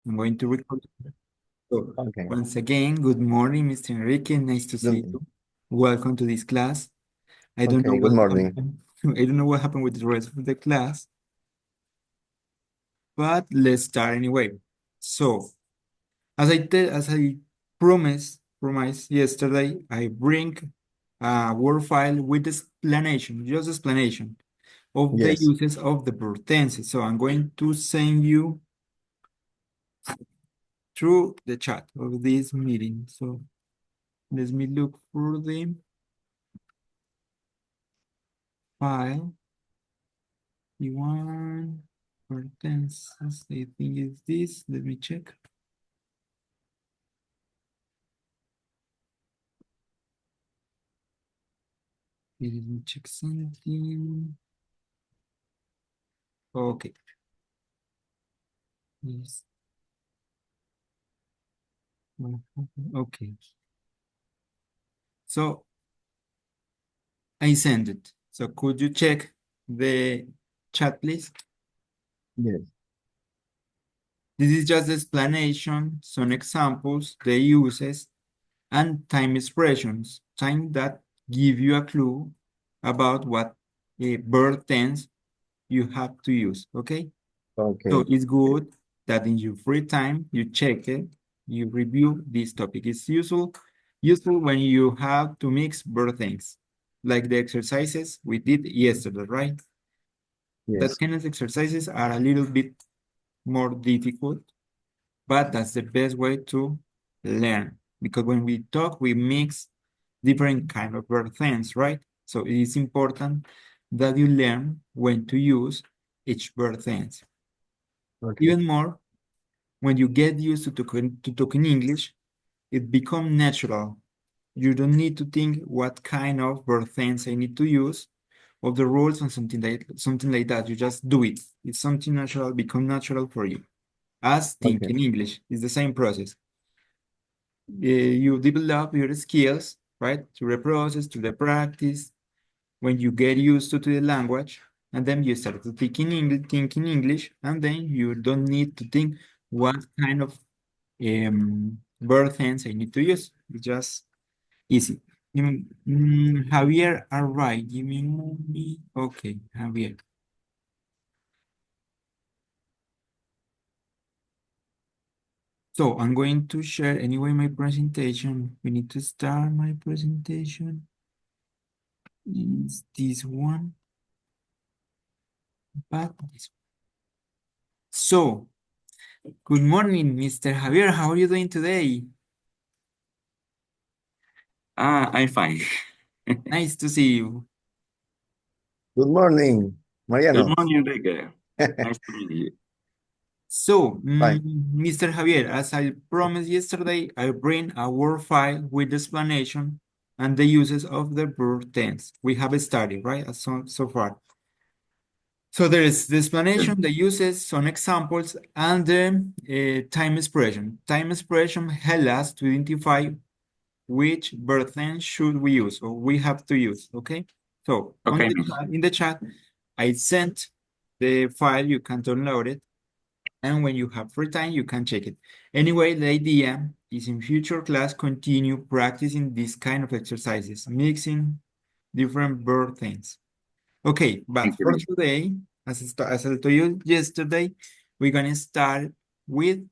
I'm going to record. So, Okay. once again, good morning, Mr. Enrique. Nice to see Good, you. Welcome to this class. I don't know okay, good what morning. happened. I don't know what happened with the rest of the class, but let's start anyway. So, as I promised yesterday, I bring a Word file with explanation, just explanation of the Yes, uses of the verb tenses. So I'm going to send you through the chat of this meeting. So let me look for the file. The one for tenses, I think is this. Let me check. Let me check something. Okay. Yes. Okay. So I sent it. So could you check the chat, please? yes. This is just explanation, some examples, the uses, and time expressions. Time that give you a clue about what a verb tense you have to use, okay? So Okay, it's good that in your free time, you check it, you review this topic. It's useful when you have to mix verb things, like the exercises we did yesterday, right? That yes. kind of exercises are a little bit more difficult, but that's the best way to learn. Because when we talk, we mix different kind of verb things, right? So it is important that you learn when to use each verb tense. Okay, Even more, when you get used to talking English, it becomes natural. You don't need to think what kind of verb tense I need to use, of the rules and something like that. You just do it. It's something natural, become natural for you. As okay, thinking English is the same process. You develop your skills, right? Through the process, through the practice, when you get used to the language, and then you start to think in English, and then you don't need to think what kind of verb tense I need to use. It's just easy. Javier, all right. Give me a moment. Okay, Javier. So I'm going to share anyway my presentation. We need to start my presentation. Is this one, but this one. So, good morning, Mr. Javier. How are you doing today? I'm fine. Nice to see you. good morning, Good Mariano. morning, Enrique. Nice to meet you. So, Fine. Mr. Javier, as I promised yesterday, I bring a Word file with explanation and the uses of the verb tense. We have studied, right, so far. So there is the explanation, the uses, some examples, and the time expression. Time expression help us to identify which verb tense should we use or we have to use, okay? So on Okay, the miss. chat, in the chat, I sent the file, you can download it, and when you have free time, you can check it. Anyway, the idea is in future class, continue practicing this kind of exercises, mixing different verb things. Okay, but Thank you, for miss. today, as I told you yesterday, we're gonna start with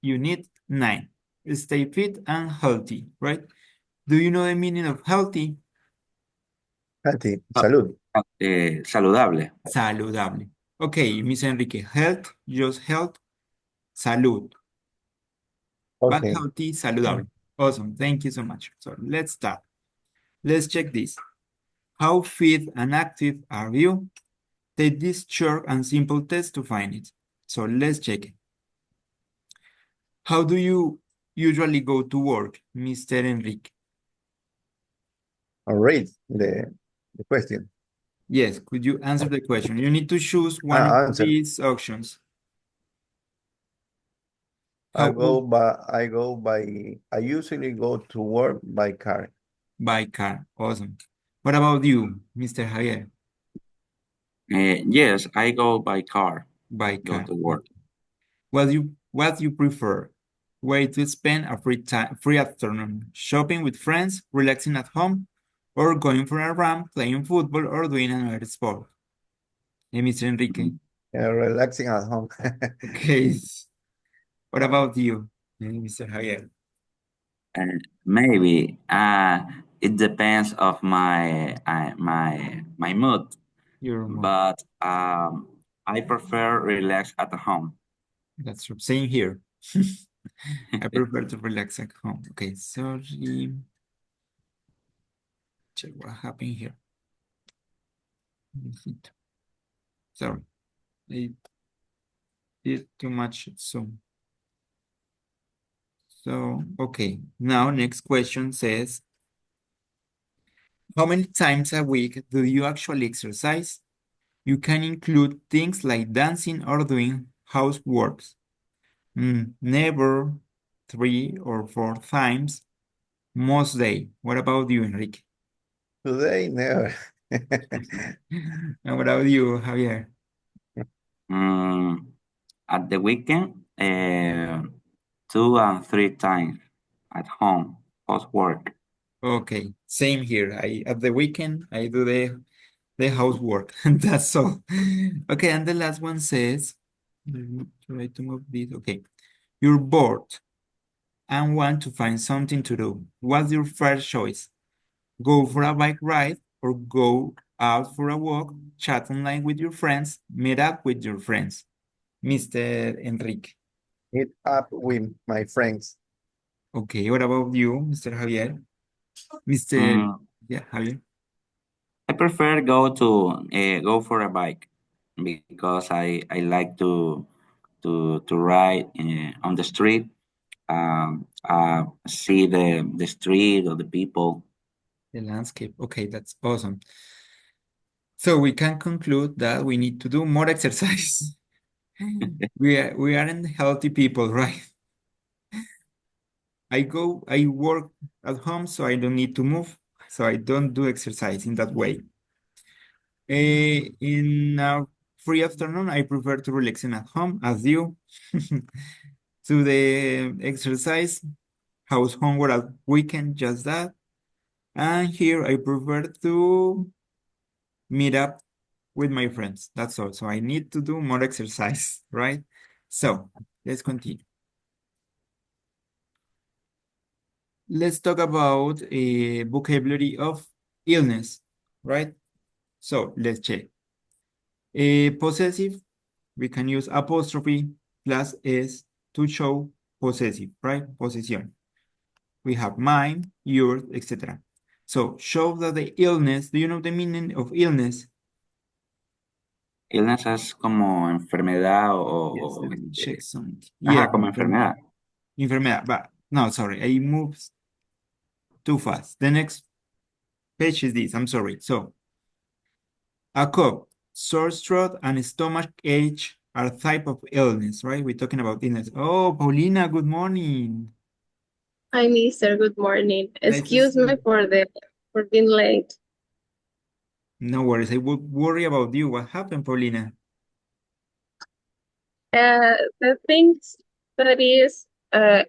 Unit 9. Stay fit and healthy, right? Do you know the meaning of healthy? Healthy, Ah, salud. saludable. Saludable. Okay, Miss Enrique, health, just health, salud. But Okay, healthy, saludable. Awesome, thank you so much. So let's start. Let's check this. How fit and active are you? Take this short and simple test to find it. So let's check it. How do you usually go to work, Mr. Enrique? all right. The question. Yes, could you answer the question? You need to choose one of Answer. these options. How would I usually go to work by car. by car? Awesome. What about you, Mr. Javier? Yes, I go by car, By go car. to work. Well, you What do you prefer? Way to spend a free afternoon, shopping with friends, relaxing at home, or going for a run, playing football, or doing another sport? Mr. Enrique. Relaxing at home. Okay. What about you, Mr. Javier? Maybe it depends of my mood, Your mom. but I prefer relax at home. That's true. Same here. I prefer to relax at home. Okay, sorry. Check what happened here. Sorry, I did too much Zoom. So, okay, now next question says, how many times a week do you actually exercise? You can include things like dancing or doing houseworks. Never, 3 or 4 times, most day. What about you, Enrique? Today, never. And what about you, Javier? At the weekend, 2 and 3 times at home post work. Okay, same here. At the weekend I do the housework. That's all. Okay, and the last one says, let me try to move this. Okay, you're bored and want to find something to do. What's your first choice? Go for a bike ride or go out for a walk, chat online with your friends, meet up with your friends. Mr. Enrique. Meet up with my friends. Okay, what about you, Mr. Javier? Mr. Mm, Yeah, Javier. I prefer go for a bike because I like to ride on the street, see the street or the people. The landscape. Okay, that's awesome. So we can conclude that we need to do more exercise. We aren't healthy people, right? I work at home, so I don't need to move. So I don't do exercise in that way. In a free afternoon, I prefer to relaxing at home as you. To the exercise, house homework at weekend, just that. And here I prefer to meet up with my friends. That's all. So I need to do more exercise, right? So let's continue. Let's talk about a vocabulary of illness, right? So let's check. Possessive, we can use apostrophe plus S to show possessive, right? Possession. We have mine, yours, etc. So show that the illness, do you know the meaning of illness? Illness es como enfermedad Yes, let me check something. Yeah, ajá, como enfermedad. enfermedad, but no, sorry, I moved too fast. The next page is this, I'm sorry. So, a cough, sore throat, and stomach ache are type of illness, right? We're talking about illness. Oh, Paulina, good morning. Hi, Mister. Good morning. Nice to Excuse see me you. for being late. No worries, I would worry about you. What happened, Paulina? The things that is,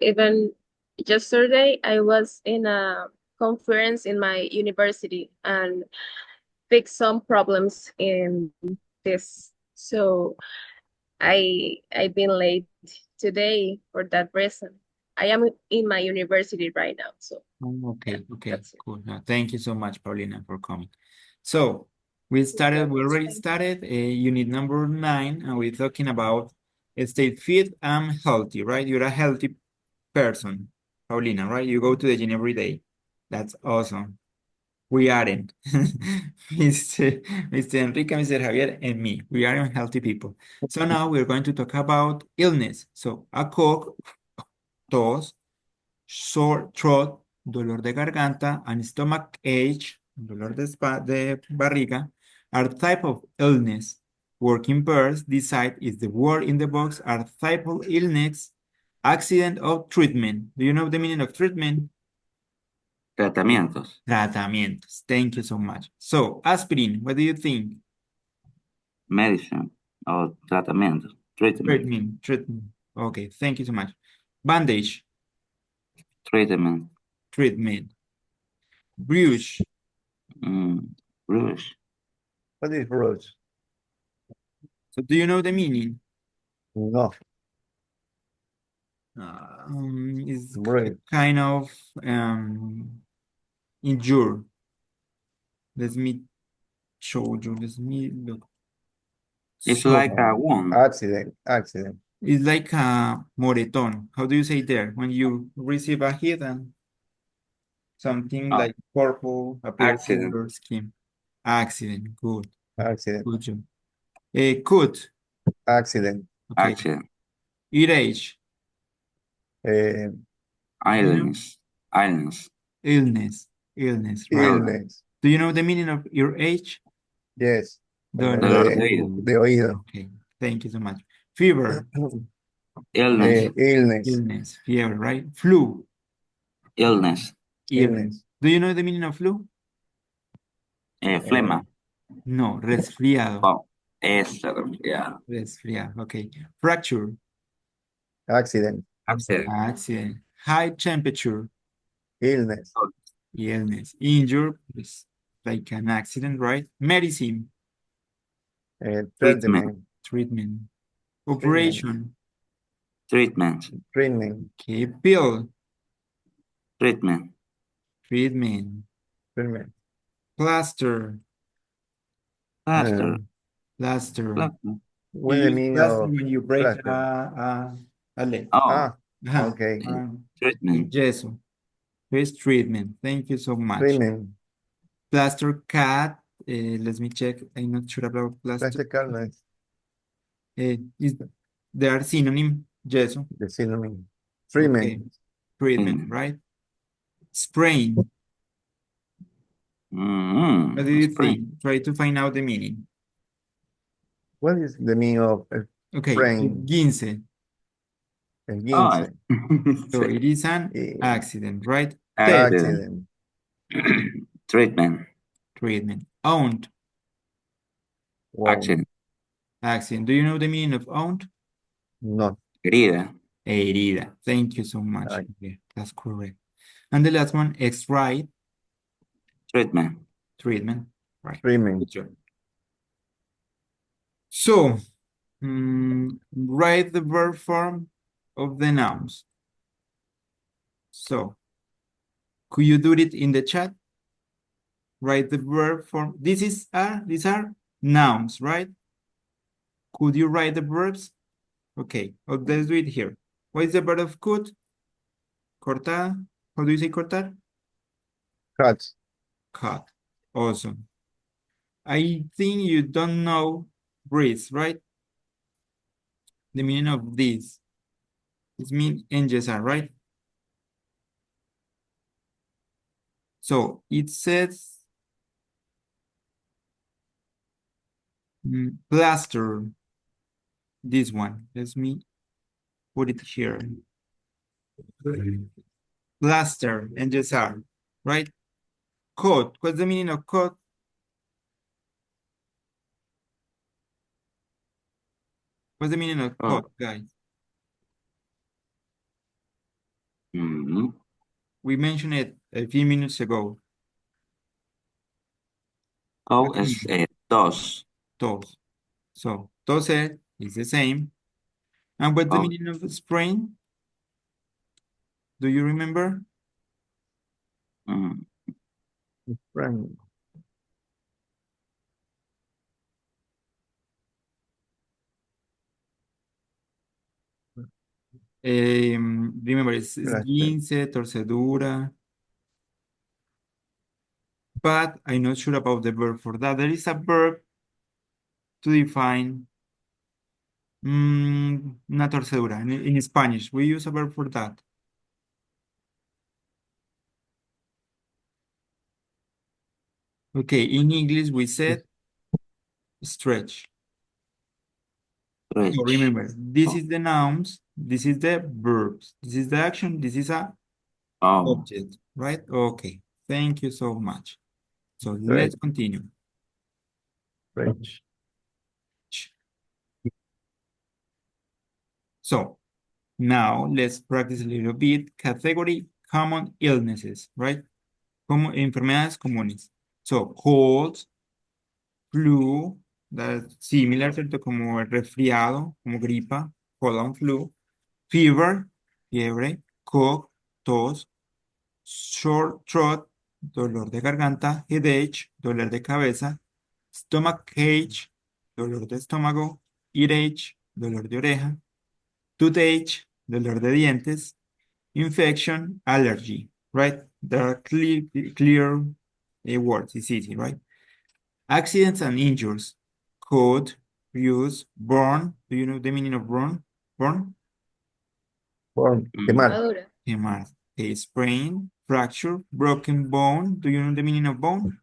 even yesterday I was in a conference in my university and fixed some problems in this. So I've been late today for that reason. I am in my university right now, so Okay, okay, that's it. cool. Thank you so much, Paulina, for coming. So, we already started unit number 9, and we're talking about stay fit and healthy, right? You're a healthy person, Paulina, right? You go to the gym every day. That's awesome. We aren't. Mr. Enrique, Mr. Javier, and me. We are unhealthy people. So now we're going to talk about illness. So, a cough, tos, sore throat, dolor de garganta, and stomach ache, dolor de barriga, are type of illness. Working pairs decide if the word in the box are type of illness, accident, or treatment. Do you know the meaning of treatment? Tratamientos, Tratamientos. Thank you so much. So, aspirin, what do you think? medicine o tratamientos, treatment. Treatment. Okay, thank you so much. Bandage, treatment, treatment. Bruise, bruise, What is bruise? so do you know the meaning? No, Is bruise. kind of injure. Let me show you. Let me look. it's So like a wound, Accident, accident. it's like a moretón. How do you say there when you receive a hit and something Oh, like purple appears in accident, your skin? Accident. Good. Accident, Good job. Cut. accident, Okay. accident, Age. uh, You know? illness, illness, Illness. Illness, right? illness. Do you know the meaning of your age? Yes. Dolor dolor de, de oído, de oído. Okay. Thank you so much. Fever. illness, Illness, Illness. Fever, right? Flu. illness, illness. Do you know the meaning of flu? flema, No, resfriado. oh, eso, yeah, Resfriado. Okay. Fracture. Accident, accident, Accident. High temperature. illness, Illness. Injured is like an accident, right? Medicine. treatment, Treatment. Operation. treatment, treatment, Okay. Pill. treatment, Treatment. treatment. Plaster. plaster, Uh, Plaster. plaster, what You the use meaning plaster of when you break plaster? a leg. oh, Ah, Ajá. okay. treatment, Yeso. Here's treatment. Thank you so much. Treatment, Plaster cat. Let me check. I'm not sure about plaster. plaster calmness, Is they are synonym. Yeso. the synonym. Okay. Treatment, Treatment, right? Sprain. What do you spring, think? Try to find out the meaning. what is the meaning of Okay. sprain? Esguince. Esguince, So it is an Eh, accident, right? accident, treatment, Treatment. Owned. Wow. accident, Accident. Do you know the meaning of owned? No, herida, Herida. Thank you so much. Right. Yeah, that's correct. And the last one, extrite. treatment, Treatment. Right. treatment, Good job. So, write the verb form of the nouns. So, could you do it in the chat? Write the verb form. These are nouns, right? Could you write the verbs? Okay, let's do it here. What is the verb of cut? Cortar. How do you say cortar? cuts, Cut. Awesome. I think you don't know breathe, right? The meaning of this. It means NGSR, right? So it says plaster. This one. Let me put it here. Plaster, NGSR, right? Code. What's the meaning of code? What's the meaning of code, guys? We mentioned it a few minutes ago. co is dos, Tos. So, toser is the same. And what's the Oh. meaning of sprain? Do you remember? sprain, Remember, it's Plaster. esguince, torcedura. But I'm not sure about the verb for that. There is a verb to define una torcedura. In Spanish, we use a verb for that. Okay, in English, we said stretch. stretch, So remember, this is the nouns, this is the verbs, this is the action, this is a oh, object, right? Okay, thank you so much. So Right. let's continue. French, So Now let's practice a little bit. Category, common illnesses, right? Como enfermedades comunes. So, cold, flu, that's similar, ¿cierto? Como el resfriado, como gripa, cold and flu. Fever, fiebre. Cough, tos. Sore throat, dolor de garganta. Headache, dolor de cabeza. Stomachache, dolor de estómago. Earache, dolor de oreja. Toothache, dolor de dientes. Infection, allergy, right? There are clear words, it's easy, right? Accidents and injuries, code, use, burn. Do you know the meaning of burn? Burn? Burn, Mm. quemar, Quemadura. Quemar. Okay, sprain, fracture, broken bone. Do you know the meaning of bone?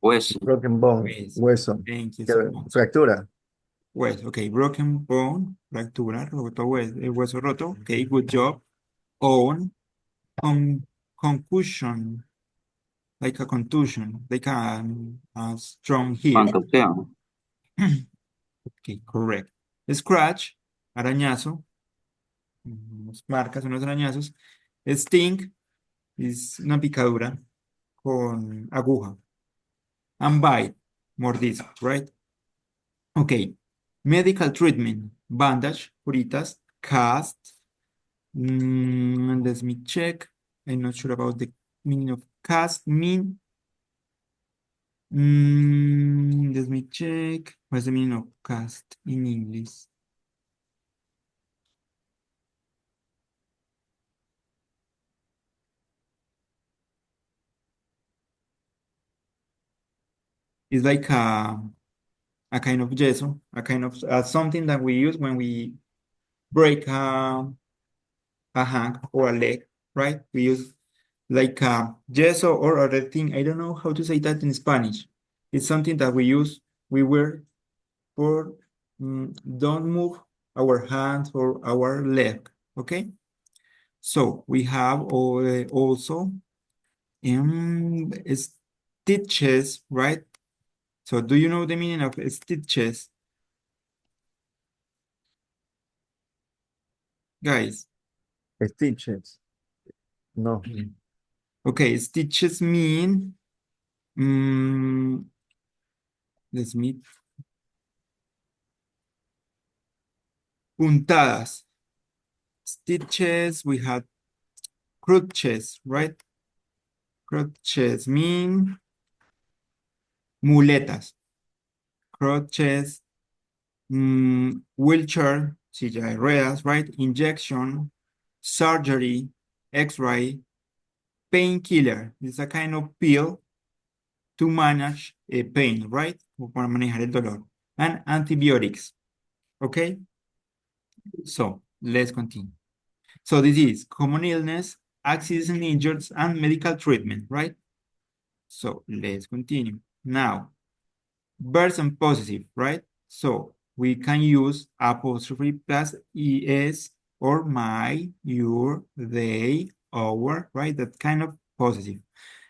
Hueso. broken bone, Hueso. hueso, Thank you so much. fractura, Hueso, okay, broken bone, fractura, hueso roto. Okay, good job. Own, concussion, like a contusion, like a strong hit. Contusión. Okay, correct. Scratch, arañazo, marcas, unos arañazos. Sting es una picadura con aguja. And bite, mordisco, right? Okay. Medical treatment, bandage, curitas, cast. Let me check. I'm not sure about the meaning of cast. Let me check. What's the meaning of cast in English? It's like a kind of gesso, a kind of something that we use when we break a hand or a leg, right? We use like gesso or other thing. I don't know how to say that in Spanish. It's something that we use, we wear for don't move our hands or our leg, okay? So we have also stitches, right? So do you know the meaning of stitches? Guys, stitches. No, okay, stitches mean, let's meet, puntadas. Stitches, we had crutches, right? Crutches mean muletas. Crutches, wheelchair, silla de ruedas, right? Injection, surgery, X-ray, painkiller. It's a kind of pill to manage pain, right? O para manejar el dolor. And antibiotics, okay? So, let's continue. So this is common illness, accidents and injuries, and medical treatment, right? So let's continue. Now, verbs and possessive, right? So we can use apostrophe plus es or my, your, they, our, right? That kind of possessive.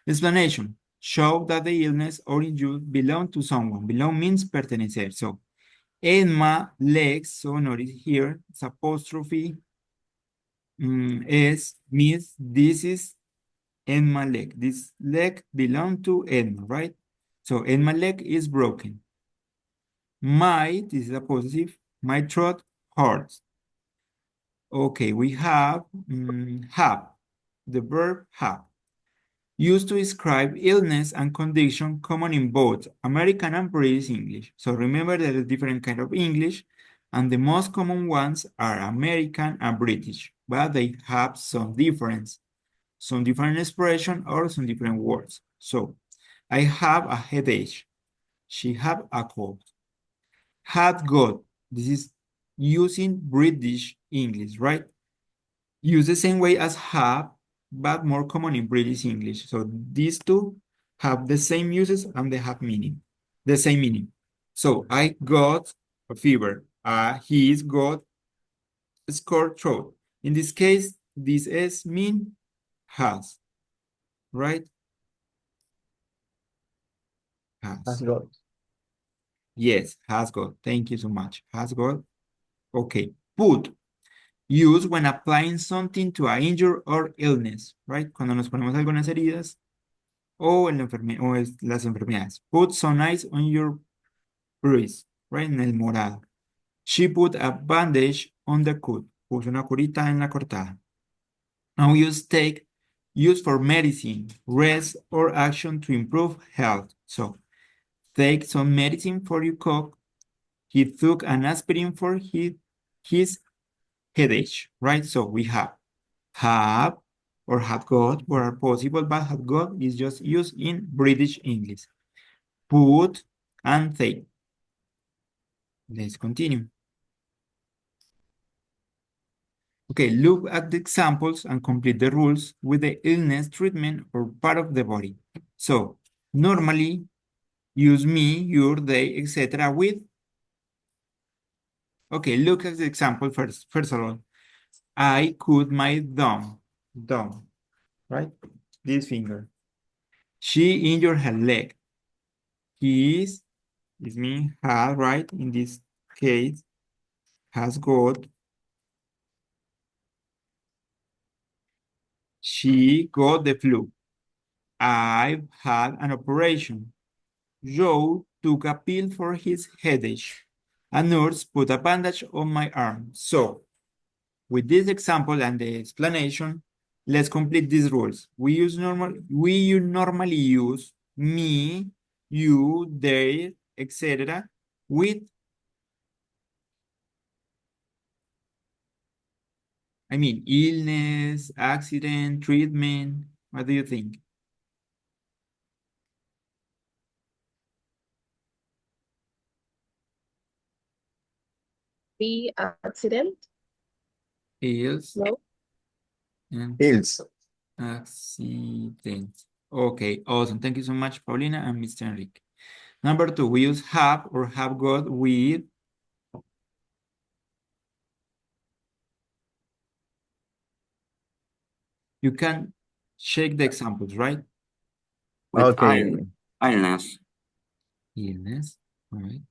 Explanation. Show that the illness or injury belong to someone. Belong means pertenecer. So, Emma legs, so notice here, it's apostrophe es means this is Emma leg. This leg belong to Emma, right? So Emma leg is broken. My, this is a possessive, my throat hurts. Okay, we have have, the verb have. Used to describe illness and condition common in both American and British English. So remember there are different kind of English, and the most common ones are American and British, but they have some difference, some different expression or some different words. So I have a headache. She have a cold. Had got, this is using British English, right? Use the same way as have, but more common in British English. So these two have the same uses and they have meaning, the same meaning. So I got a fever. He's got a sore throat. In this case, this is mean has, right? has got. Yes, has got. Thank you so much. Has got. Okay. Put. Use when applying something to an injury or illness, right? Cuando nos ponemos algunas heridas o, las enfermedades. Put some ice on your bruise, right? En el morado. She put a bandage on the cut. Puso una curita en la cortada. Now use take, use for medicine, rest, or action to improve health. So, take some medicine for your cough. He took an aspirin for his headache, right? So we have or have got where possible, but have got is just used in British English. Put and take. Let's continue. Okay, look at the examples and complete the rules with the illness, treatment, or part of the body. So, normally, use me, your, they, etc. with. Okay, look at the example first. First of all, I cut my thumb, right? This finger. She injured her leg. Is me, had, right? In this case, has got. She got the flu. I've had an operation. Joe took a pill for his headache. A nurse put a bandage on my arm. So, with this example and the explanation, let's complete these rules. We normally use me, you, they, etc. with, illness, accident, treatment. What do you think? The accident? Ills No. and Hills. accident. Okay, awesome. Thank you so much, Paulina and Mr. Enrique. Number 2, we use have or have got with. You can check the examples, right? With Okay. illness. Illness, all right.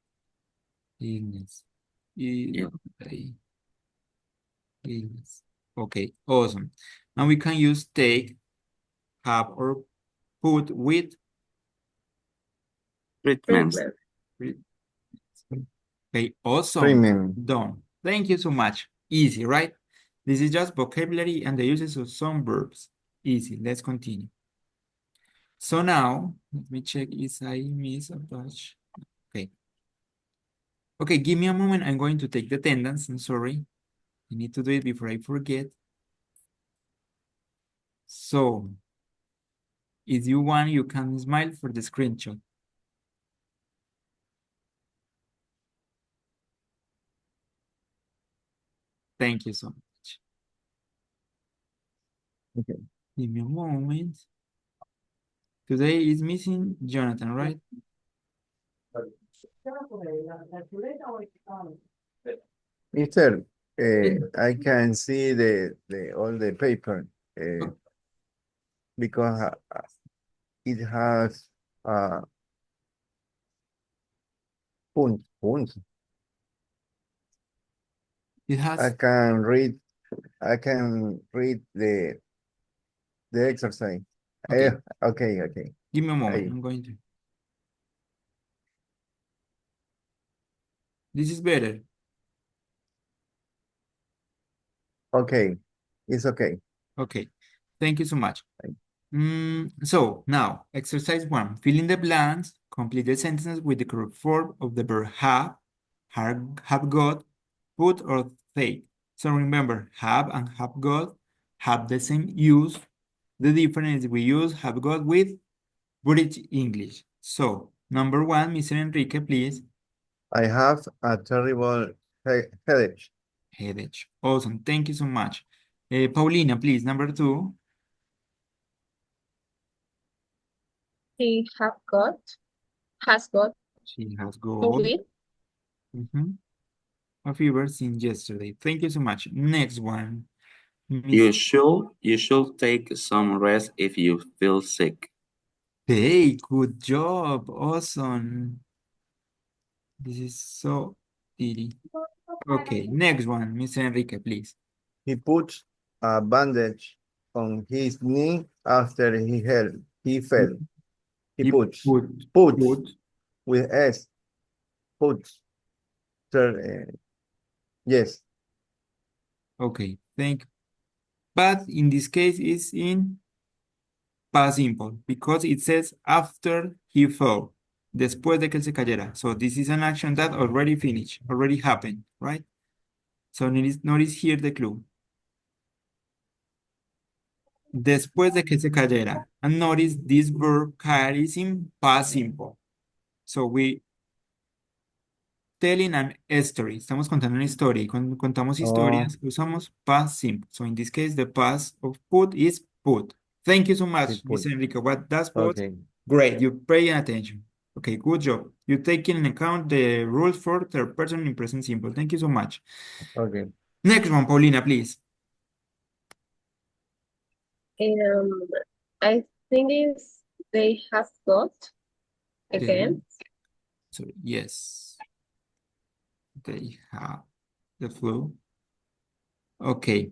Illness. Yeah. Okay. Illness. Okay, awesome. Now we can use take, have, or put with. Treatments. Treatment. Okay, awesome. Treatment. Done. Thank you so much. Easy, right? This is just vocabulary and the uses of some verbs. Easy. Let's continue. So now, let me check if I miss a batch. Okay. Okay, give me a moment. I'm going to take the attendance. I'm sorry. I need to do it before I forget. So, if you want, you can smile for the screenshot. Thank you so much. Okay. Give me a moment. Today is missing Jonathan, right? Mister, I can see all the paper because it has punts. It has. I can read the exercise. Okay. Okay. Give me a moment. Ahí. I'm going to. This is better. Okay, it's okay. Okay. Thank you so much. Thank So now, exercise 1. Fill in the blanks. Complete the sentence with the correct form of the verb have got, put, or take. So remember, have and have got have the same use. The difference is we use have got with British English. So, number 1, Mr. Enrique, please. I have a terrible headache. Headache. Awesome. Thank you so much. Paulina, please, number 2. He has got She has to got with. a fever since yesterday. Thank you so much. Next one. You should take some rest if you feel sick. Hey, good job. Awesome. This is so easy. Okay, next one, Mr. Enrique, please. He puts a bandage on his knee after he fell. He He puts, put, puts with S, puts. Yes, okay, thank you. But in this case, it's in past simple because it says after he fell, después de que él se cayera. So this is an action that already finished, already happened, right? So notice here the clue. Después de que se cayera. And notice this verb caer is in past simple. So we telling an story. Estamos contando una historia. Y cuando contamos historias, usamos past simple. So in this case, the past of put is put. Thank you so he much, put. Mr. Enrique. What does put? Okay. Great. You pay attention. Okay, good job. You take in account the rules for third person in present simple. Thank you so much. Okay. Next one, Paulina, please. I think it's they have got Okay. again. So yes, they have the flu. Okay.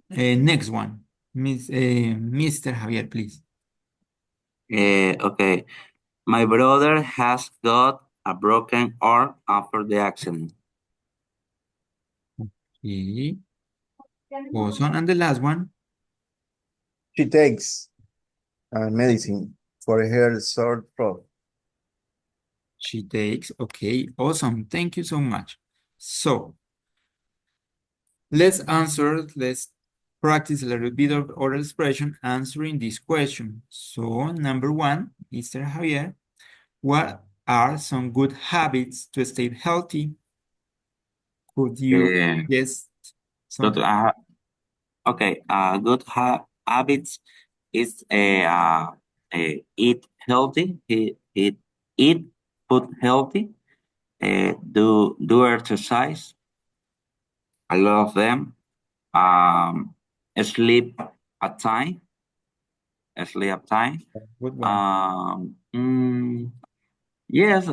Next one, Mr. Javier, please. Okay. My brother has got a broken arm after the accident. Okay. Awesome. And the last one. She takes medicine for her sore throat. She takes. Okay. Awesome. Thank you so much. So let's practice a little bit of oral expression answering this question. So number one, Mr. Javier, what are some good habits to stay healthy? Could you Uh, yes good, some okay. Good habits is eat healthy. Eat food healthy. Do exercise. I love them. Sleep at time. Sleep at time. good one? Yes.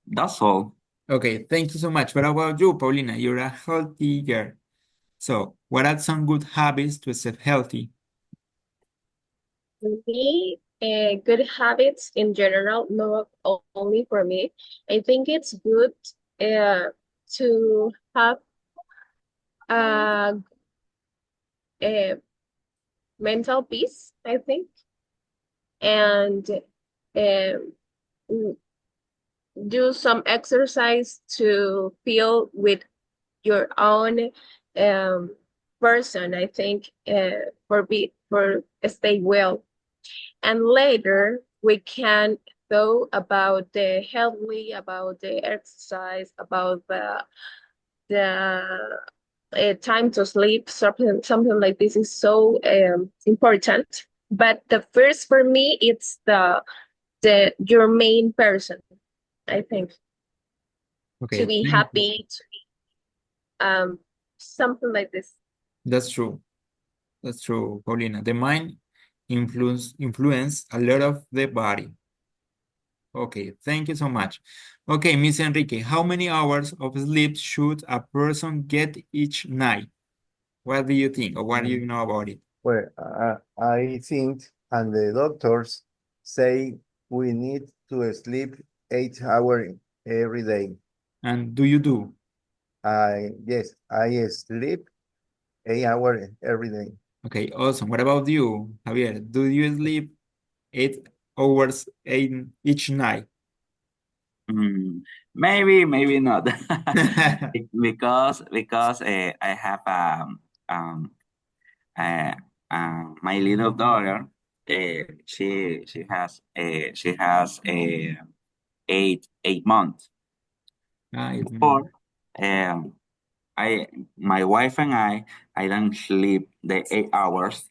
That's all. Okay, thank you so much. What about you, Paulina? You're a healthy girl. So, what are some good habits to stay healthy? For me, good habits in general, not only for me. I think it's good to have a mental peace, I think, and um, do some exercise to feel with your own person, I think, for stay well. And later we can go about the healthy, about the exercise, about the time to sleep. Something like this is so important. But the first for me, it's the your main person, I think, to Okay, be thank you. happy, to be something like this. That's true. That's true, Paulina. The mind influence a lot of the body. Okay, thank you so much. Okay, Miss Enrique, how many hours of sleep should a person get each night? What do you think, or what do you know about it? Well, I think, and the doctors say we need to sleep 8 hours every day. And do you do? Yes, I sleep 8 hours every day. Okay, awesome. What about you, Javier? Do you sleep 8 hours each night? Maybe not. Because I have um uh, my little daughter. She has 8 months. It's Or um my wife and I don't sleep the 8 hours,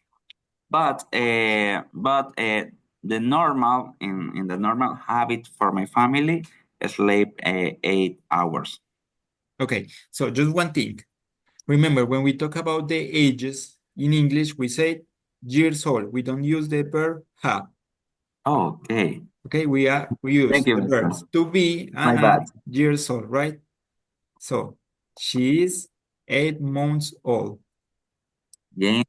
but the normal in the normal habit for my family sleep 8 hours. okay. So just one thing. Remember, when we talk about the ages in English, we say years old. We don't use the verb have. Okay, Okay, we use thank you, the mister. verbs to be My and bad. are years old, right? So she is 8 months old. Yeah,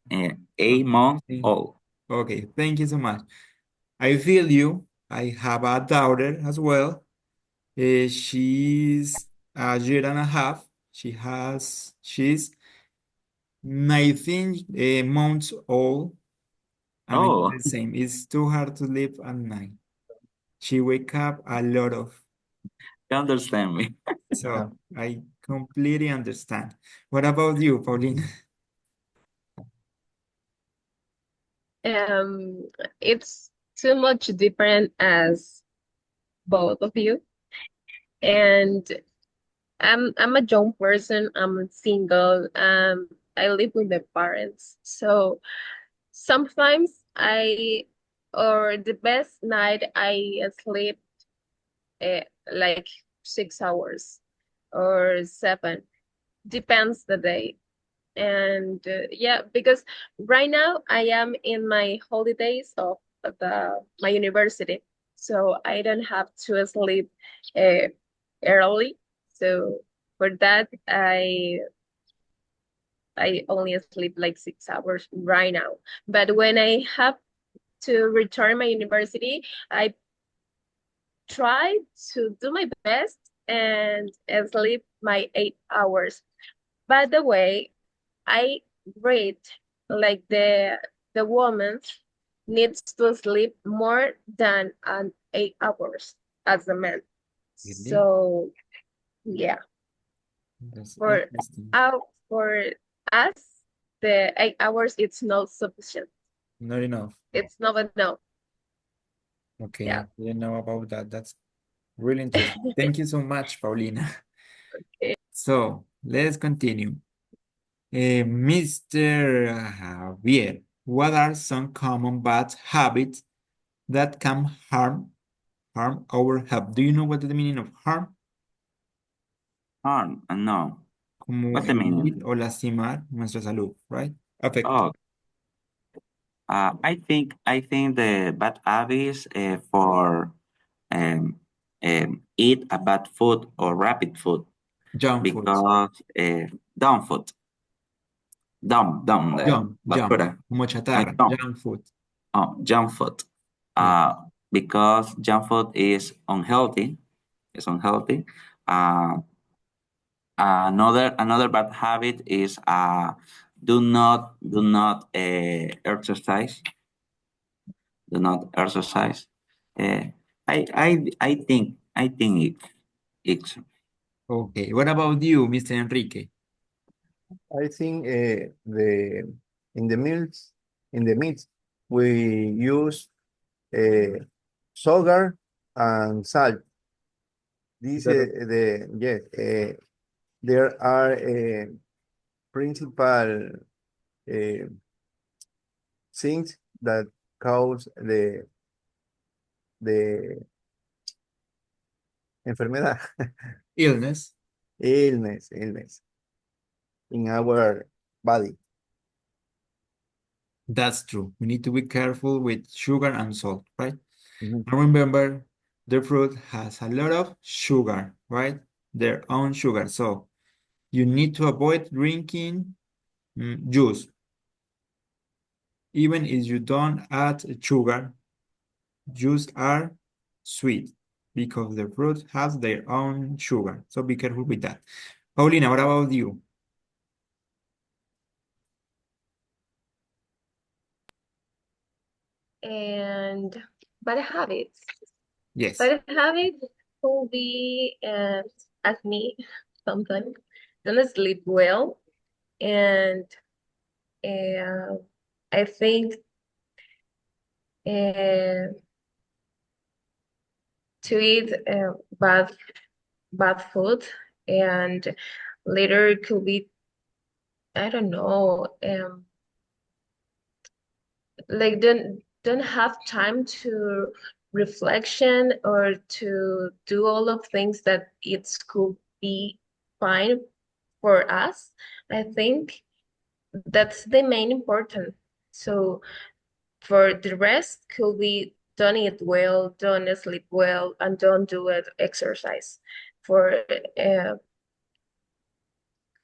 8 months Okay. old. Okay, thank you so much. I feel you. I have a daughter as well. She's a year and a half. She's 19 months old, and it's Oh, the same. It's too hard to sleep at night. She wake up a lot of, you understand me. so I completely understand. What about you, Paulina? Um, it's too much different as both of you. And I'm a young person. I'm single. I live with my parents. So sometimes or the best night I sleep like 6 hours or seven. Depends the day. And yeah, because right now I am in my holidays of my university, so I don't have to sleep uh, early. So for that, I only sleep like 6 hours right now. But when I have to return my university, I try to do my best and sleep my 8 hours. By the way, I read like the woman needs to sleep more than 8 hours as a man. Really? So yeah, That's for interesting. for us, the 8 hours it's not sufficient. Not enough. It's not enough. Okay, Yeah. I didn't know about that. That's really interesting. Thank you so much, Paulina. So let's continue. Mr. Javier, what are some common bad habits that can harm our health? Do you know what is the meaning of harm? Harm, no. Como What's the herir meaning? o lastimar nuestra salud, right? Afecto. Oh, I think the bad habits for um, eat a bad food or rapid food Junk food. because dumb food, dumb, Junk, basura, como chatarra, dumb, junk food. junk food. Yeah. Because junk food is unhealthy. It's unhealthy. Uh, another bad habit is do not exercise. Do not exercise. Uh, I think it's Okay. What about you, Mr. Enrique? I think the in the meals in the meats we use sugar and salt. These there are principal uh, things that cause the enfermedad, Illness. illness in our body. That's true. We need to be careful with sugar and salt, right? Mhm. And remember, the fruit has a lot of sugar, right? Their own sugar. So you need to avoid drinking juice. Even if you don't add sugar, juice are sweet because the fruit has their own sugar. So be careful with that. Paulina, what about you? And bad habits. Yes. Bad habits will be as me sometimes don't sleep well, and uh, I think uh, to eat bad food, and later it could be, I don't know, like don't have time to reflection or to do all of things that it could be fine for us. I think that's the main important. So for the rest could be don't eat well, don't sleep well, and don't do it exercise for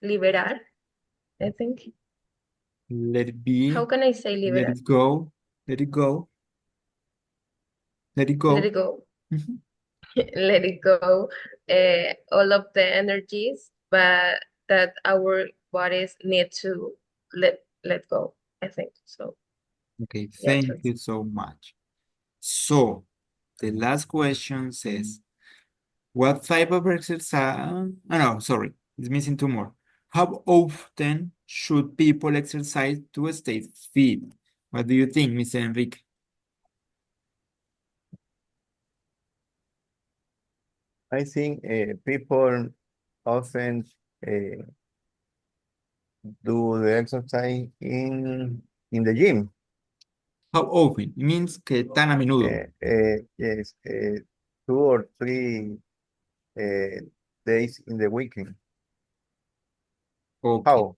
liberar. I think. Let it be. How can I say Let liberar? it go. Let it go. Let it Let go. it go. Mhm. Let it go. All of the energies, but that our bodies need to let go. I think so. Okay, Yeah, thank that's you so much. So, the last question says, what type of exercise? Oh, no, sorry, it's missing two more. How often should people exercise to stay fit? What do you think, Mr. Enrique? I think people often uh, do the exercise in the gym. How often? It means que tan a menudo. Yes, 2 or 3 days in the weekend. Okay, How?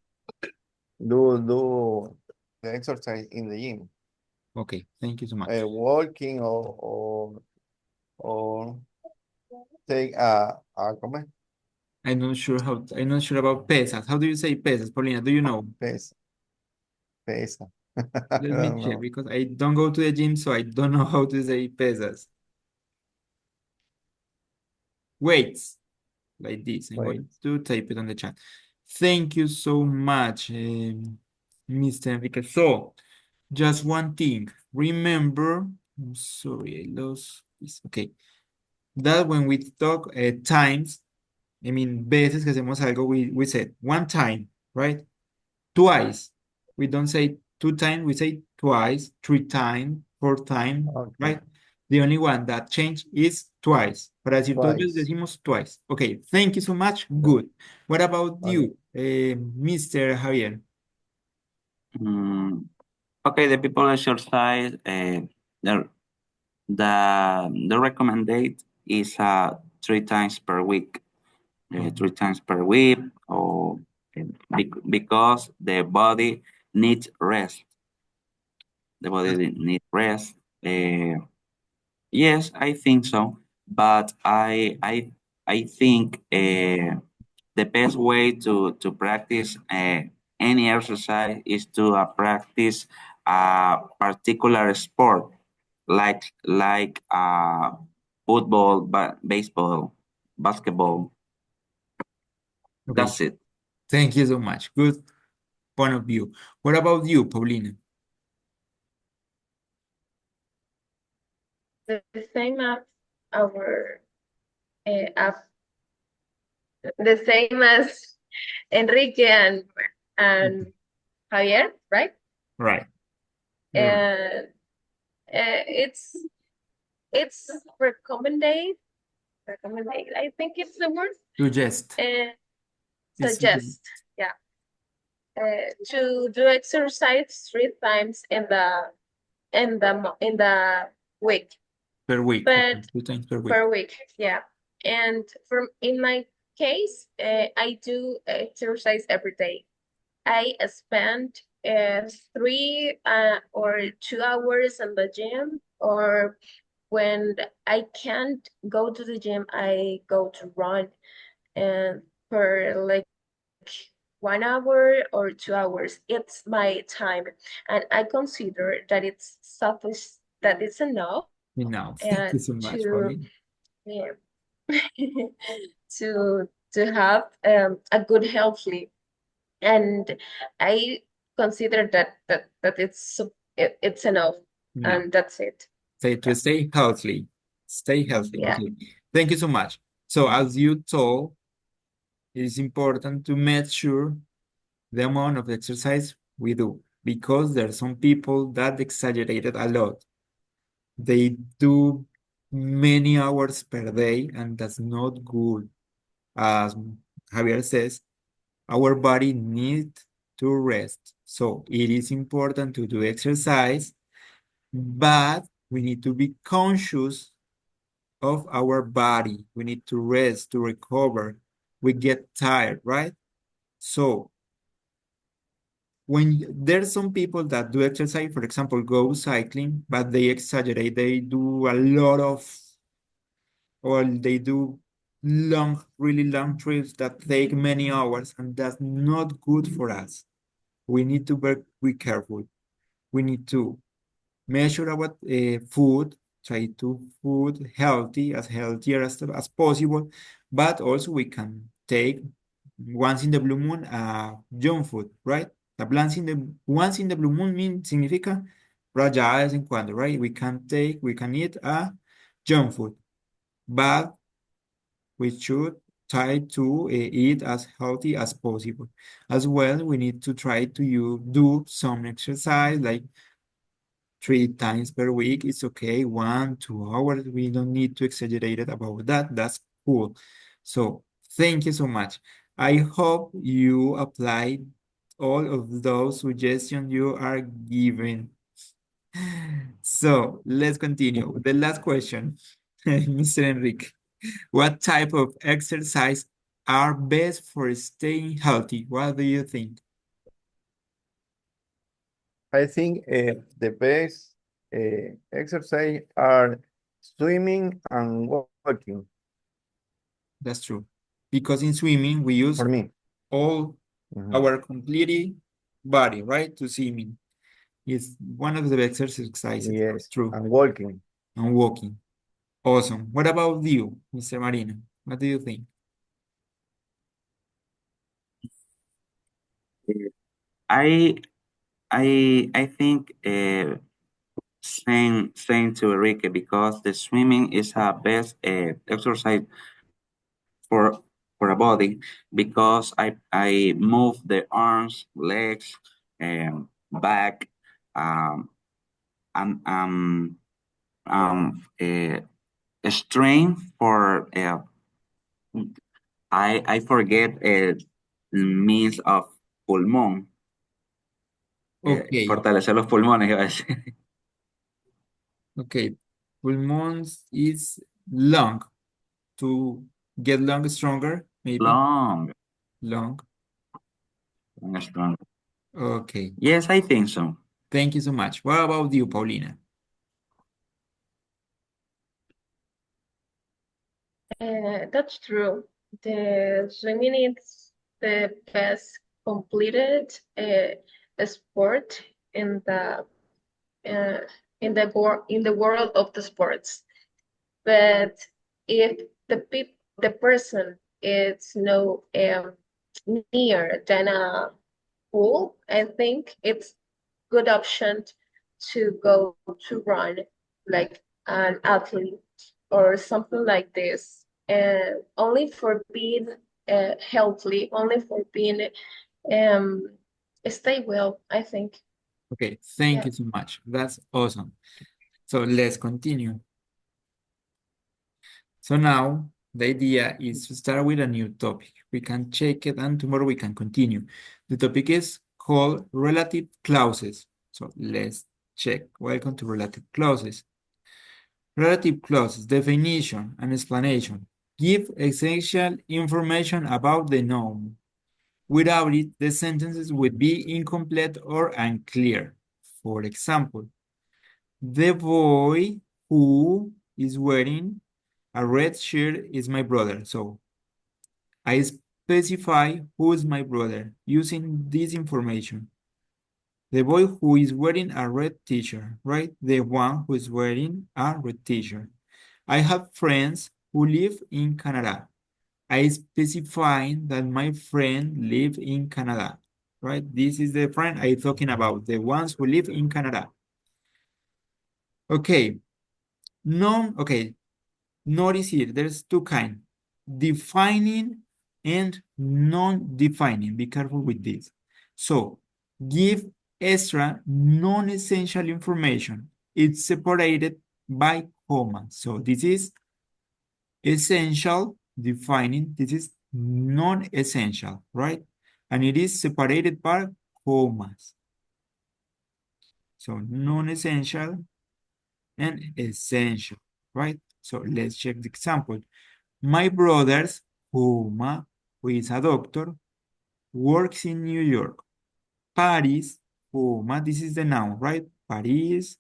Do the exercise in the gym, okay, thank you so much. walking or take ¿cómo es? I'm not sure about pesas. How do you say pesas, Paulina? Do you know? Pesa, pesa. I Let me don't check know. because I don't go to the gym, so I don't know how to say pesas. Weights, like this. I'm Wait. going to type it on the chat. Thank you so much, Mr. Enrique. So, just one thing. Remember, I'm sorry, I lost this. Okay, that when we talk times, I mean, veces que hacemos algo, we said one time, right? Twice. We don't say 2 times, we say twice, 3 times, 4 times, Okay, right? The only one that changed is twice. Para decir dos veces twice. decimos twice. Okay, thank you so much. Good. What about Okay. you, Mr. Javier? Mm, okay, the people exercise. The the recommended is 3 times per week. Mhm. 3 times per week, or because the body needs rest. The body needs rest. Uh, yes, I think so. But I think the best way to practice any exercise is to practice a particular sport, like football, baseball, basketball. Okay, That's it. thank you so much. Good point of view. What about you, Paulina? the same as our as the same as Enrique and Javier, right? Right. You're right. And it's recommended. Recommended. I think it's the word. Suggest. Uh, It's suggest. Yeah. To do exercise 3 times in the week, per week. Okay, but 2 times per week. per week. Yeah. And in my case, I do exercise every day. I spend 3 or 2 hours in the gym, or when I can't go to the gym, I go to run and for like 1 hour or 2 hours. It's my time, and I consider that it's sufficient, that it's enough, Now, thank and you so much, to Paulina. yeah, to have a good healthy, and I consider that it's enough, Now, and that's it. say to Yeah, stay healthy. Stay healthy. yeah. Okay. Thank you so much. So as you told, it is important to make sure the amount of exercise we do because there are some people that exaggerated a lot. They do many hours per day, and that's not good. As Javier says, our body needs to rest. So it is important to do exercise, but we need to be conscious of our body. We need to rest, to recover. We get tired, right? So when there's some people that do exercise, for example, go cycling, but they exaggerate. They do a lot of, or they do long, really long trips that take many hours, and that's not good for us. we need to be careful. We need to measure our food, try to food healthy, as healthier as possible, but also we can take once in the blue moon junk food, right? Once in the blue moon significa por allá de vez en cuando, right? We can eat a junk food, but we should try to eat as healthy as possible. As well, we need to try to do some exercise like 3 times per week. It's okay, 1, 2 hours. We don't need to exaggerate it about that. That's cool. So thank you so much. I hope you apply all of those suggestions you are given. So let's continue. The last question, Mr. Enrique. What type of exercise are best for staying healthy? What do you think? I think the best exercise are swimming and walking That's true. Because in swimming, we use for me. all Mhm. our complete body, right? To swimming. It's one of the best exercises. Yes, True. and walking. And walking. Awesome. What about you, Mr. Marino? What do you think? I I think same to Enrique because the swimming is a best exercise for a body because I move the arms, legs, back, um, and strength for I forget means of pulmón. Okay. Fortalecer los pulmones, iba a decir. Okay. Pulmons is lung. To get lung stronger, maybe. Long, Lung. long, strong. Okay. Yes, I think so. Thank you so much. What about you, Paulina? That's true. The swimming is the best completed sport in the uh, in the world of the sports. But if the person is no near than a pool, I think it's good option to go to run like an athlete or something like this. Only for being healthy, only for being um stay well, I think. Okay, thank Yeah. you so much. That's awesome. So let's continue. So now the idea is to start with a new topic. We can check it and tomorrow we can continue. The topic is called relative clauses. So let's check. Welcome to relative clauses. Relative clauses, definition and explanation. Give essential information about the noun. Without it, the sentences would be incomplete or unclear. For example, the boy who is wearing a red shirt is my brother. So I specify who is my brother using this information. The boy who is wearing a red t-shirt, right? The one who is wearing a red t-shirt. I have friends who live in Canada. I specify that my friend live in Canada, right? This is the friend I'm talking about, the ones who live in Canada. Okay, okay, notice here, there's two kinds, defining and non-defining. Be careful with this. So, give extra non-essential information. It's separated by comma. So, this is essential, defining. This is non-essential, right? And it is separated by commas. So, non-essential and essential, right? So let's check the example. My brother's, who is a doctor, works in New York. Paris, this is the noun, right? Paris,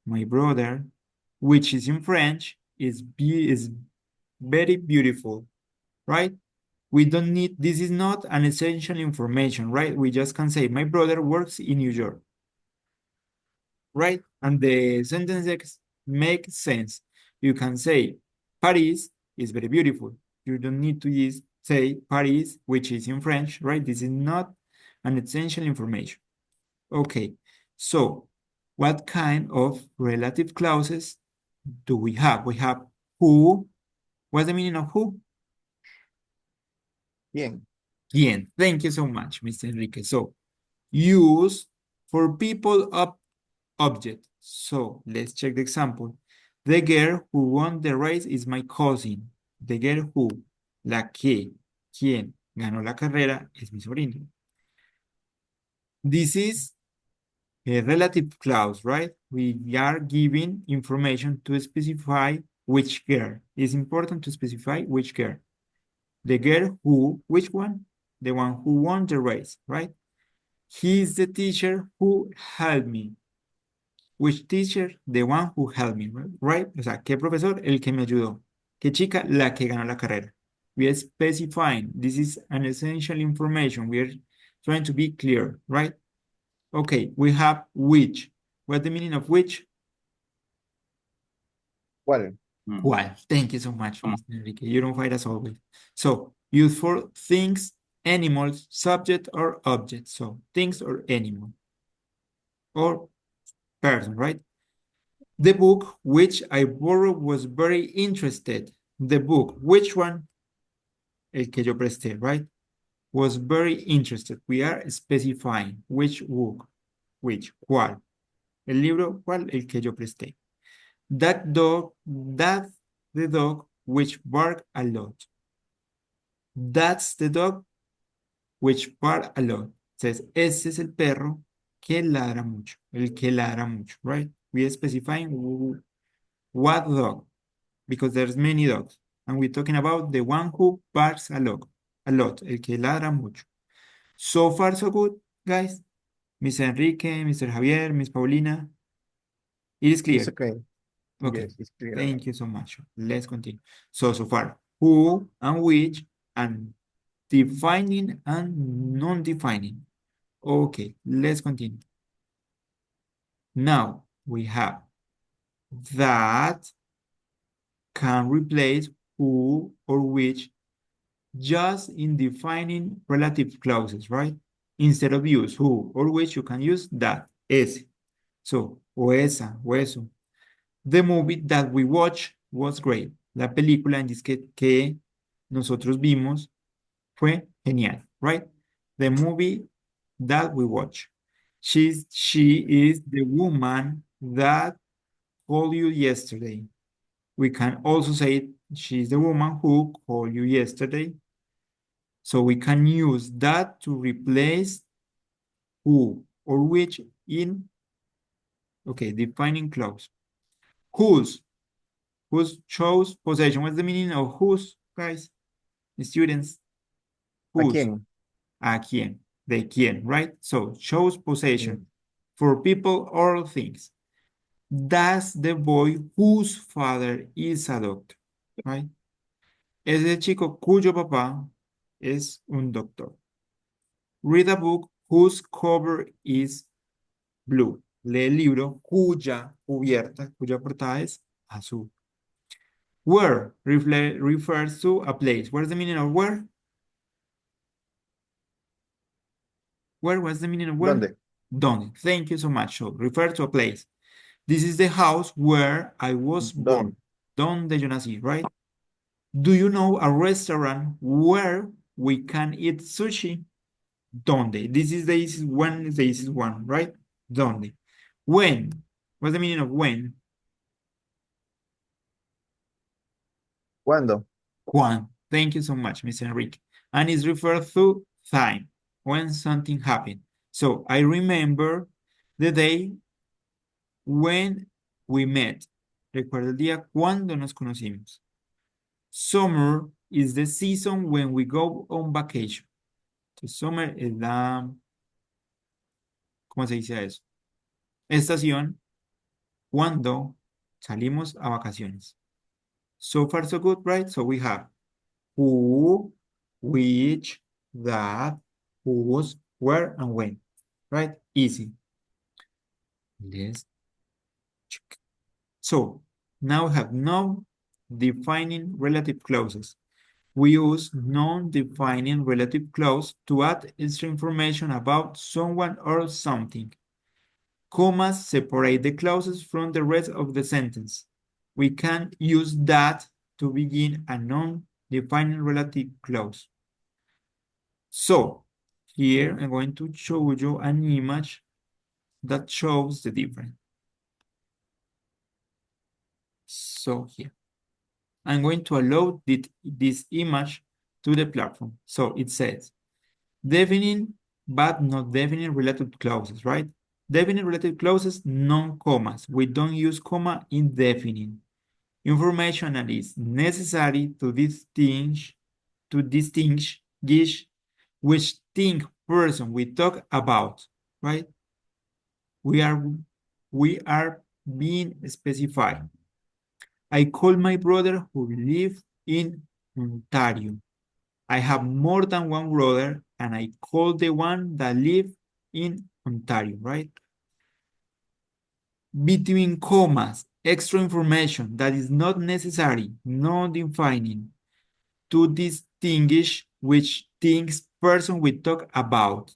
my brother, which is in French, is very beautiful, right? We don't need, this is not an essential information, right? We just can say, my brother works in New York, right? And the sentences make sense. You can say, Paris is very beautiful. You don't need to say Paris, which is in French, right? This is not an essential information. Okay, so what kind of relative clauses do we have? We have who. What's the meaning of who? ¿Quién? ¿Quién? Thank you so much, Mr. Enrique. So, use for people of object. So, let's check the example. The girl who won the race is my cousin. The girl who, la que, quien ganó la carrera es mi sobrino. This is a relative clause, right? We are giving information to specify which girl. It's important to specify which girl. The girl who, which one? The one who won the race, right? He is the teacher who helped me. Which teacher? The one who helped me, right? O sea, ¿qué profesor? El que me ayudó. ¿Qué chica? La que ganó la carrera. We are specifying. This is an essential information. We are trying to be clear, right? Okay, we have which. What's the meaning of which? ¿Cuál? ¿Cuál? Thank you so much, Mr. Enrique. You don't fight as always. So, use for things, animals, subject, or object. So, things or animal. Or person, right? The book which I borrowed was very interested. The book, which one? El que yo presté, right? Was very interested. We are specifying which book, which, ¿cuál? El libro, ¿cuál? El que yo presté. That dog, that's the dog which bark a lot. That's the dog which bark a lot. Says, ese es el perro que ladra mucho. El que ladra mucho, right? We are specifying what dog, because there's many dogs. And we're talking about the one who barks a lot, el que ladra mucho. So far, so good, guys. Mr. Enrique, Mr. Javier, Miss Paulina. It is clear. It's okay. Okay, Yes, it's clear. thank you so much. Let's continue. So far, who and which and defining and non-defining. Okay, let's continue. Now we have that can replace who or which just in defining relative clauses, right? Instead of use who or which, you can use that, ese. So, o esa, o eso. The movie that we watched was great. La película en disque que nosotros vimos fue genial, right? The movie that we watched. She is the woman that called you yesterday. We can also say she's the woman who called you yesterday. So we can use that to replace who or which in, okay, defining clause. Whose shows possession. What's the meaning of whose, guys? The students. ¿A Whose? quién? A quién. De quién, right? So shows possession for people or things. That's the boy whose father is a doctor, right? Es el chico cuyo papá es un doctor. Read a book whose cover is blue. Lee el libro cuya cubierta, cuya portada es azul. Where refers to a place. What's the meaning of where? Where was the meaning of where? ¿Dónde? Donde. Thank you so much. So, refer to a place. This is the house where I was born. Donde yo nací, right? Do you know a restaurant where we can eat sushi? Donde. This is the easiest one, the easiest one, right? Donde. When? What's the meaning of when? ¿Cuándo? Juan. Thank you so much, Mr. Enrique. And it's referred to time, when something happened. So I remember the day when we met. Recuerdo el día cuando nos conocimos. Summer is the season when we go on vacation. So summer es la, ¿cómo se dice eso? Estación cuando salimos a vacaciones. So far, so good, right? So we have who, which, that, whose, where, and when. Right? Easy. Let's check. So now we have non-defining relative clauses. We use non-defining relative clause to add extra information about someone or something. Commas separate the clauses from the rest of the sentence. We can use that to begin a non-defining relative clause. So here I'm going to show you an image that shows the difference. So here, I'm going to allow this image to the platform. So it says, defining but not defining relative clauses, right? Defining relative clauses, non-commas. We don't use comma in defining. Information that is necessary to distinguish which thing person we talk about, right? We are being specified. I call my brother who lives in Ontario. I have more than one brother, and I call the one that lives in Ontario, right? Between commas, extra information that is not necessary, not defining, to distinguish which things person we talk about.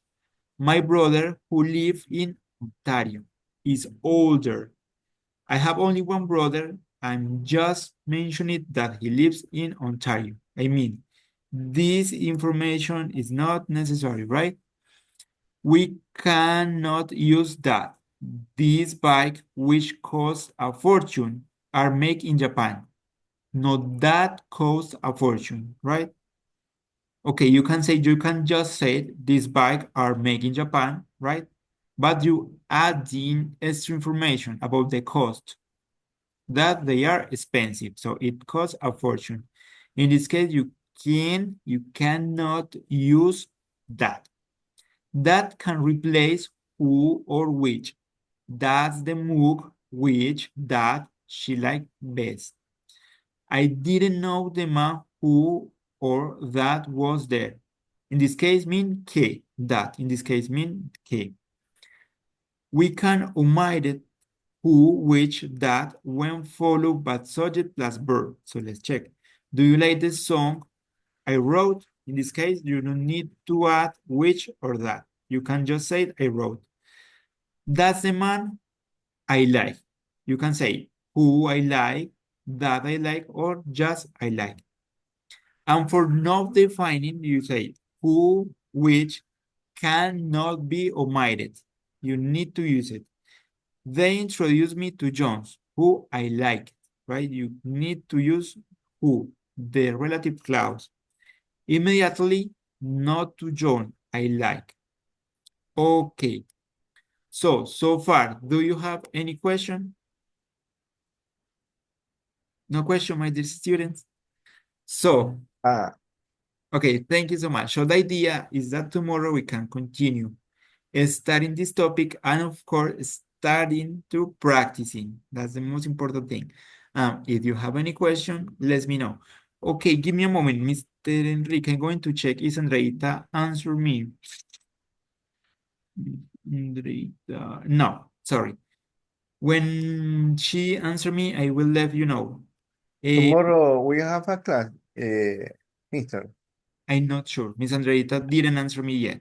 My brother who lives in Ontario is older. I have only one brother. I'm just mentioning that he lives in Ontario. I mean, this information is not necessary, right? We cannot use that. This bike, which costs a fortune, are made in Japan. Not that costs a fortune, right? Okay, you can just say this bike are made in Japan, right? But you add in extra information about the cost, that they are expensive, so it costs a fortune. In this case, you cannot use that. That can replace who or which. That's the mug, which, that, she liked best. I didn't know the man who or that was there. In this case, mean K. That, in this case, mean K. We can omit it, who, which, that, when followed by subject plus verb. So let's check. Do you like the song I wrote? In this case, you don't need to add which or that. You can just say I wrote. That's the man I like. You can say who I like, that I like, or just I like. And for not defining, you say who, which cannot be omitted. You need to use it. They introduced me to Jones, who I like, right? You need to use who, the relative clause. Immediately, not to John, I like. Okay. So far, do you have any question? No question, my dear students? So, okay, thank you so much. So the idea is that tomorrow we can continue studying this topic and of course, starting to practicing. That's the most important thing. If you have any question, let me know. Okay, give me a moment, Mr. Enrique. I'm going to check. Is Andreita answer me? Andreita, no, sorry. When she answer me, I will let you know. Tomorrow we have a class, Mister. I'm not sure. Miss Andreita didn't answer me yet.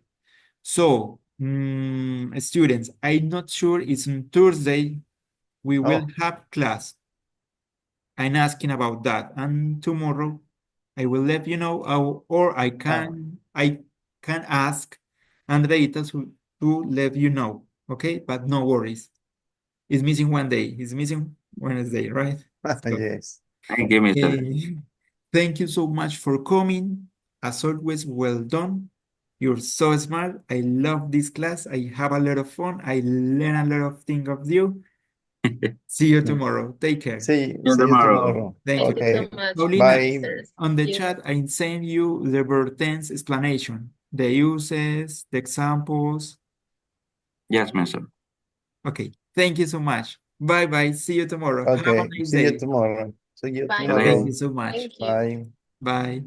So, students, I'm not sure it's on Thursday we will have class. I'm asking about that. And tomorrow I will let you know, or I can ask Andreita to let you know. Okay, but no worries. It's missing one day. It's missing Wednesday, right? So, Yes. Thank you, Mr. Thank you so much for coming. As always, well done. You're so smart. I love this class. I have a lot of fun. I learn a lot of things of you. See you tomorrow. Take care. See you you tomorrow. tomorrow. Thank you. Okay. so much, Paulina, Bye. sirs. on the You- chat, I send you the verb tense explanation, the uses, the examples. Yes, Mr. Okay. Thank you so much. Bye-bye. See you tomorrow. Have a Okay. nice See you day. tomorrow. See you Bye. Thank tomorrow. you so much. Thank you. Bye. Bye.